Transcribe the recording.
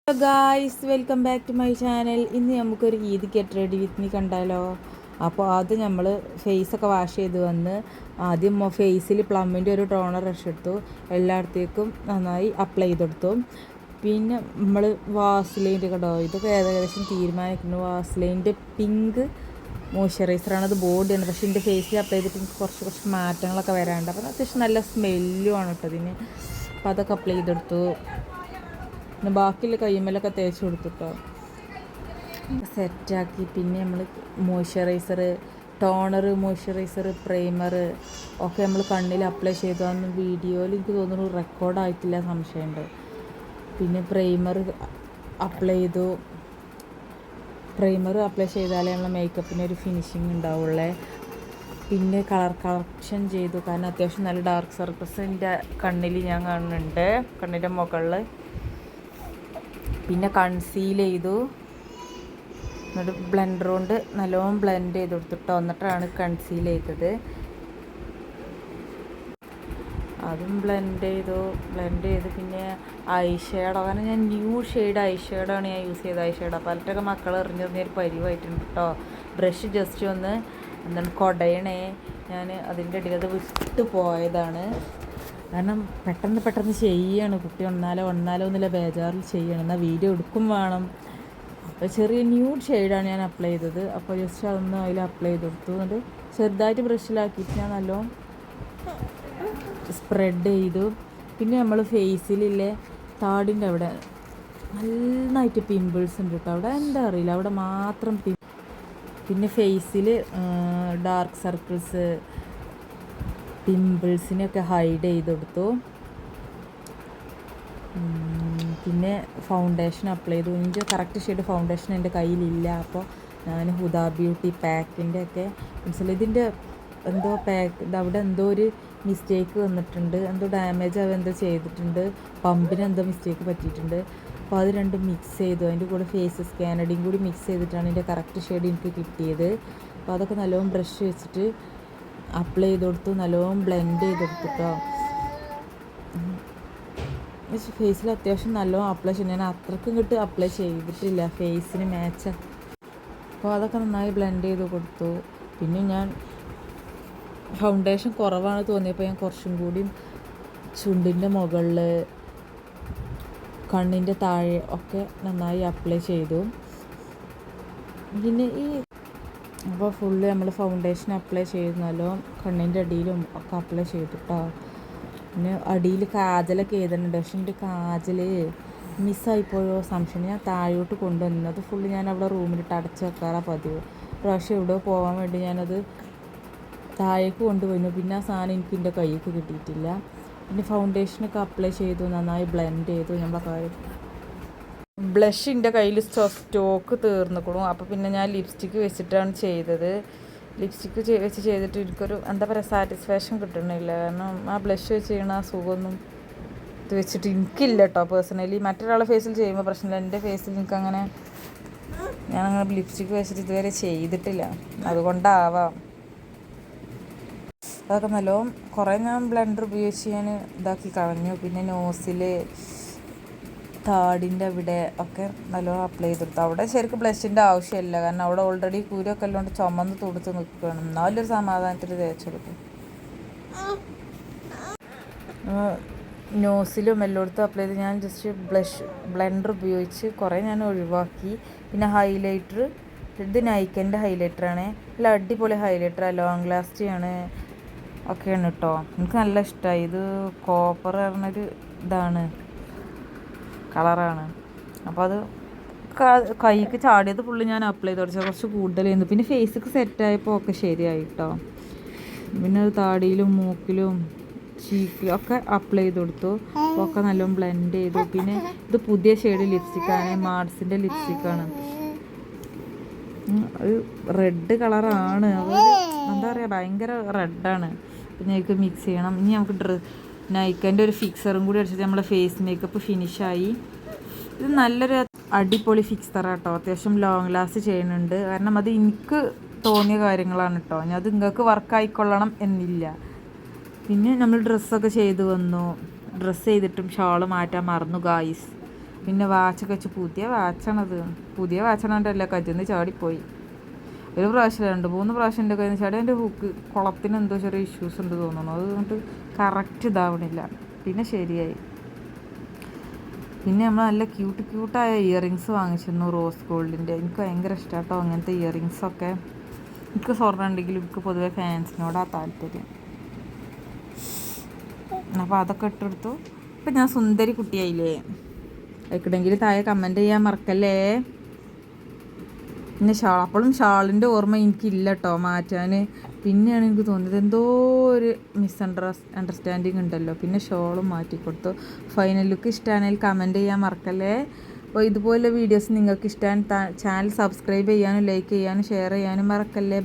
Hello guys, welcome back to my channel. ഇന്ന് നമുക്കൊരു Eid get ready with me കണ്ടാലോ. അപ്പോൾ ആദ്യം നമ്മൾ ഫേസൊക്കെ വാഷ് ചെയ്ത് വന്ന് ആദ്യം ഫേസിൽ പ്ലമ്മിൻ്റെ ഒരു ടോണർ റഷ് എടുത്തു, എല്ലായിടത്തേക്കും നന്നായി അപ്ലൈ ചെയ്തെടുത്തു. പിന്നെ നമ്മൾ വാസ്ലൈൻ്റെ കേട്ടോ, ഇതൊക്കെ ഏകദേശം തീരുമാനിക്കുന്നു. വാസ്ലൈൻ്റെ പിങ്ക് മോയ്സ്ചറൈസറാണ്, അത് ബോഡിയാണ്. പക്ഷേ എൻ്റെ ഫേസിൽ അപ്ലൈ ചെയ്തിട്ട് എനിക്ക് കുറച്ച് മാറ്റങ്ങളൊക്കെ വരാനുണ്ട്. അപ്പോൾ അത്യാവശ്യം നല്ല സ്മെല്ലുമാണ് കേട്ടോ ഇതിന്. അപ്പോൾ അതൊക്കെ അപ്ലൈ ചെയ്തെടുത്തു. പിന്നെ ബാക്കിയുള്ള കയ്യുമ്മലൊക്കെ തേച്ച് കൊടുത്തിട്ടോ സെറ്റാക്കി. പിന്നെ നമ്മൾ മോയ്സ്ചറൈസർ, പ്രൈമർ ഒക്കെ നമ്മൾ കണ്ണിൽ അപ്ലൈ ചെയ്തു. അന്ന് വീഡിയോയിൽ എനിക്ക് തോന്നുന്നു റെക്കോർഡായിട്ടില്ല, സംശയമുണ്ട്. പിന്നെ പ്രൈമർ അപ്ലൈ ചെയ്താലേ നമ്മളെ മേക്കപ്പിന് ഒരു ഫിനിഷിങ് ഉണ്ടാവുള്ളേ. പിന്നെ കളർ കറക്ഷൻ ചെയ്തു, കാരണം അത്യാവശ്യം നല്ല ഡാർക്ക് സർക്കിൾസ് എൻ്റെ കണ്ണിൽ ഞാൻ കാണുന്നുണ്ട്, കണ്ണിൻ്റെ മുകളിൽ. പിന്നെ കൺസീൽ ചെയ്തു, എന്നിട്ട് ബ്ലെൻഡർ കൊണ്ട് നല്ലോണം ബ്ലെൻഡ് ചെയ്ത് കൊടുത്തിട്ടോ, എന്നിട്ടാണ് കൺസീൽ ചെയ്തത്. അതും ബ്ലെൻഡ് ചെയ്ത് പിന്നെ ഐ ഷേഡോ, കാരണം ഞാൻ ന്യൂ ഷെയ്ഡ് ഐ ഷേഡാണ് ഞാൻ യൂസ് ചെയ്തത്. ഐ ഷേഡോ പലട്ടൊക്കെ മക്കൾ എറിഞ്ഞൊരു പരിവായിട്ടുണ്ട് കേട്ടോ. ബ്രഷ് ജസ്റ്റ് ഒന്ന് എന്താണ് കുടയണേ, ഞാൻ അതിൻ്റെ ഇടയിൽ അത് വിട്ട് പോയതാണ്. കാരണം പെട്ടെന്ന് ചെയ്യാണ് കുട്ടി, ഒന്നാലോ എന്നുള്ള ബേജാറിൽ ചെയ്യണം, എന്നാൽ വീഡിയോ എടുക്കും വേണം. അപ്പോൾ ചെറിയ ന്യൂഡ് ഷെയ്ഡാണ് ഞാൻ അപ്ലൈ ചെയ്തത്. അപ്പോൾ ജസ്റ്റ് അതൊന്ന് അതിൽ അപ്ലൈ ചെയ്ത് കൊടുത്തു. എന്നിട്ട് ചെറുതായിട്ട് ബ്രഷിലാക്കിയിട്ട് ഞാൻ നല്ലോണം സ്പ്രെഡ് ചെയ്തു. പിന്നെ നമ്മൾ ഫേസിലില്ലേ താടിൻ്റെ അവിടെ നന്നായിട്ട് പിമ്പിൾസ് ഉണ്ട് കേട്ടോ, അവിടെ എന്താ അറിയില്ല, അവിടെ മാത്രം. പിന്നെ ഫേസിൽ ഡാർക്ക് സർക്കിൾസ്, പിമ്പിൾസിനെയൊക്കെ ഹൈഡ് ചെയ്ത് കൊടുത്തു. പിന്നെ ഫൗണ്ടേഷൻ അപ്ലൈ ചെയ്തു. എനിക്ക് കറക്റ്റ് ഷെയ്ഡ് ഫൗണ്ടേഷൻ എൻ്റെ കയ്യിലില്ല. അപ്പോൾ ഞാൻ ഹുദാ ബ്യൂട്ടി പാക്കിൻ്റെ ഒക്കെ മനസ്സിലായി, ഇതിൻ്റെ എന്തോ പാക്ക് അവിടെ എന്തോ ഒരു മിസ്റ്റേക്ക് വന്നിട്ടുണ്ട്, എന്തോ ഡാമേജ് എന്തോ ചെയ്തിട്ടുണ്ട്, പമ്പിന് എന്തോ മിസ്റ്റേക്ക് പറ്റിയിട്ടുണ്ട്. അപ്പോൾ അത് രണ്ടും മിക്സ് ചെയ്തു, അതിൻ്റെ കൂടെ ഫേസ് സ്കാനഡിയും കൂടി മിക്സ് ചെയ്തിട്ടാണ് എൻ്റെ കറക്റ്റ് ഷെയ്ഡ് എനിക്ക് കിട്ടിയത്. അപ്പോൾ അതൊക്കെ നല്ലോണം ബ്രഷ് വെച്ചിട്ട് അപ്ലൈ ചെയ്ത് കൊടുത്തു, നല്ലോണം ബ്ലെൻഡ് ചെയ്ത് കൊടുത്തിട്ടോ. ഫേസിൽ അത്യാവശ്യം നല്ലോണം അപ്ലൈ ചെയ്തു, ഞാൻ അത്രയ്ക്കും അപ്ലൈ ചെയ്തിട്ടില്ല, ഫേസിന് മാച്ച. അപ്പോൾ അതൊക്കെ നന്നായി ബ്ലെൻഡ് ചെയ്ത് കൊടുത്തു. പിന്നെ ഞാൻ ഫൗണ്ടേഷൻ കുറവാണ് തോന്നിയപ്പോൾ ഞാൻ കുറച്ചും കൂടി ചുണ്ടിൻ്റെ മുകളിൽ, കണ്ണിൻ്റെ താഴെ ഒക്കെ നന്നായി അപ്ലൈ ചെയ്തു. പിന്നെ അപ്പോൾ ഫുള്ള് നമ്മൾ ഫൗണ്ടേഷൻ അപ്ലൈ ചെയ്തല്ലോ, കണ്ണിൻ്റെ അടിയിലും ഒക്കെ അപ്ലൈ ചെയ്തിട്ടോ. പിന്നെ അടിയിൽ കാജലൊക്കെ എഴുതുന്നുണ്ട്, പക്ഷെ എൻ്റെ കാജൽ മിസ്സായിപ്പോയോ സംശയം. ഞാൻ താഴോട്ട് കൊണ്ടുവന്നത് ഫുള്ള് ഞാൻ അവിടെ റൂമിലിട്ട് അടച്ച് വെക്കാറാണ് പതിവ്. പ്രാവശ്യം എവിടെയോ പോകാൻ വേണ്ടി ഞാനത് താഴേക്ക് കൊണ്ടുപോയിരുന്നു. പിന്നെ ആ സാധനം എനിക്ക് എൻ്റെ കൈക്ക് കിട്ടിയിട്ടില്ല. പിന്നെ ഫൗണ്ടേഷനൊക്കെ അപ്ലൈ ചെയ്തു, നന്നായി ബ്ലെൻഡ് ചെയ്തു. നമ്മളെ കാര്യം ബ്ലഷിൻ്റെ കയ്യിൽ സ്റ്റോക്ക് തീർന്നിക്കണു. അപ്പോൾ പിന്നെ ഞാൻ ലിപ്സ്റ്റിക്ക് വെച്ചിട്ടാണ് ചെയ്തത്. ലിപ്സ്റ്റിക്ക് വെച്ച് ചെയ്തിട്ട് എനിക്കൊരു എന്താ പറയുക സാറ്റിസ്ഫാക്ഷൻ കിട്ടണില്ല. കാരണം ആ ബ്ലഷ് വെച്ച് ചെയ്യണ ആ സുഖമൊന്നും ഇത് വെച്ചിട്ട് എനിക്കില്ല കേട്ടോ പേഴ്സണലി. മറ്റൊരാളെ ഫേസിൽ ചെയ്യുമ്പോൾ പ്രശ്നമില്ല, എൻ്റെ ഫേസിൽ എനിക്കങ്ങനെ ഞാനങ്ങനെ ലിപ്സ്റ്റിക്ക് വെച്ചിട്ട് ഇതുവരെ ചെയ്തിട്ടില്ല, അതുകൊണ്ടാവാം. അതൊക്കെ നല്ലോണം കുറേ ഞാൻ ബ്ലെൻഡർ ഉപയോഗിച്ച് ഞാൻ ഇതാക്കി കളഞ്ഞു. പിന്നെ നോസിൽ, താടിൻ്റെ അവിടെ ഒക്കെ നല്ലോണം അപ്ലൈ ചെയ്തെടുത്തു. അവിടെ ശരിക്കും ബ്ലഷിൻ്റെ ആവശ്യമില്ല, കാരണം അവിടെ ഓൾറെഡി കൂരൊക്കെ എല്ലാം ചുമന്ന് തുടുത്ത് നിൽക്കുകയാണ്. എന്നാലും ഒരു സമാധാനത്തിൽ തേച്ചെടുക്കും. നോസിലും എല്ലായിടത്തും അപ്ലൈ ചെയ്ത് ഞാൻ ജസ്റ്റ് ബ്ലെൻഡർ ഉപയോഗിച്ച് കുറേ ഞാൻ ഒഴിവാക്കി. പിന്നെ ഹൈലൈറ്റർ, ഇത് നൈക്കൻ്റെ ഹൈലൈറ്ററാണ്, നല്ല അടിപൊളി ഹൈലൈറ്ററാണ്, ലോങ് ലാസ്റ്റിയാണ് ഒക്കെയാണ് കേട്ടോ. എനിക്ക് നല്ല ഇഷ്ടമായി. ഇത് കോപ്പർ പറഞ്ഞൊരു ഇതാണ്, കളറാണ്. അപ്പോൾ അത് കൈക്ക് ചാടിയത് ഫുള്ള് ഞാൻ അപ്ലൈ ചെയ്ത് തുടച്ചാൽ കുറച്ച് കൂടുതലായിരുന്നു. പിന്നെ ഫേസിക്ക് സെറ്റായപ്പോൾ ഒക്കെ ശരിയായി കേട്ടോ. പിന്നെ താടിയിലും മൂക്കിലും ചീക്കിലും ഒക്കെ അപ്ലൈ ചെയ്ത് കൊടുത്തു, ഒക്കെ നല്ലോണം ബ്ലെൻഡ് ചെയ്തു. പിന്നെ ഇത് പുതിയ ഷെയ്ഡ് ലിപ്സ്റ്റിക്കാണ്, മാർസിൻ്റെ ലിപ്സ്റ്റിക്കാണ്, ഒരു റെഡ് കളറാണ്. അപ്പോൾ എന്താ പറയുക, ഭയങ്കര റെഡാണ്. പിന്നെ എനിക്ക് മിക്സ് ചെയ്യണം. ഇനി നമുക്ക് നൈക്കൻ്റെ ഒരു ഫിക്സറും കൂടി അടിച്ചിട്ട് നമ്മളെ ഫേസ് മേക്കപ്പ് ഫിനിഷായി. ഇത് നല്ലൊരു അടിപൊളി ഫിക്സറാണ് കേട്ടോ, അത്യാവശ്യം ലോങ് ലാസ്റ്റ് ചെയ്യുന്നുണ്ട്. കാരണം അത് എനിക്ക് തോന്നിയ കാര്യങ്ങളാണ് കേട്ടോ, ഞാൻ അത് നിങ്ങൾക്ക് വർക്കായിക്കൊള്ളണം എന്നില്ല. പിന്നെ നമ്മൾ ഡ്രസ്സൊക്കെ ചെയ്ത് വന്നു, ഡ്രസ്സ് ചെയ്തിട്ടും ഷാള് മാറ്റാൻ മറന്നു ഗായ്സ്. പിന്നെ വാച്ചൊക്കെ വെച്ച് പുതിയ വാച്ചാണത്. പുതിയ വാച്ചാണല്ല കജ്ജിന്ന് ചാടിപ്പോയി. ഒരു പ്രാവശ്യം 2-3 പ്രാവശ്യം എൻ്റെ കയ്യിൽ നിന്ന് ചാടി. എൻ്റെ ഹുക്ക് കുളത്തിന് എന്തോ ചെറിയ ഇഷ്യൂസ് ഉണ്ട് തോന്നുന്നു. അതുകൊണ്ട് കറക്റ്റ് ഇതാവണില്ല. പിന്നെ ശരിയായി. പിന്നെ നമ്മൾ നല്ല ക്യൂട്ടായ ഇയറിങ്സ് വാങ്ങിച്ചിരുന്നു റോസ് ഗോൾഡിൻ്റെ. എനിക്ക് ഭയങ്കര ഇഷ്ടമാണ് കേട്ടോ അങ്ങനത്തെ ഇയറിങ്സൊക്കെ. എനിക്ക് സ്വർണ്ണം ഉണ്ടെങ്കിലും എനിക്ക് പൊതുവെ ഫാൻസിനോടാണ് താല്പര്യം. അപ്പോൾ അതൊക്കെ ഇട്ടെടുത്തു. ഇപ്പം ഞാൻ സുന്ദരി കുട്ടിയായില്ലേ. എക്കടെങ്കിൽ താഴെ കമൻറ്റ് ചെയ്യാൻ മറക്കല്ലേ. പിന്നെ അപ്പോഴും ഷാളിൻ്റെ ഓർമ്മ എനിക്കില്ല കേട്ടോ മാറ്റാൻ. പിന്നെയാണ് എനിക്ക് തോന്നിയത് എന്തോ ഒരു അണ്ടർസ്റ്റാൻഡിങ് ഉണ്ടല്ലോ. പിന്നെ ഷോളും മാറ്റിക്കൊടുത്തു. ഫൈനൽ ലുക്ക് ഇഷ്ടമാണെങ്കിൽ കമൻറ്റ് ചെയ്യാൻ മറക്കല്ലേ. അപ്പോൾ ഇതുപോലുള്ള വീഡിയോസ് നിങ്ങൾക്ക് ഇഷ്ടമാണ് ചാനൽ സബ്സ്ക്രൈബ് ചെയ്യാനും ലൈക്ക് ചെയ്യാനും ഷെയർ ചെയ്യാനും മറക്കല്ലേ.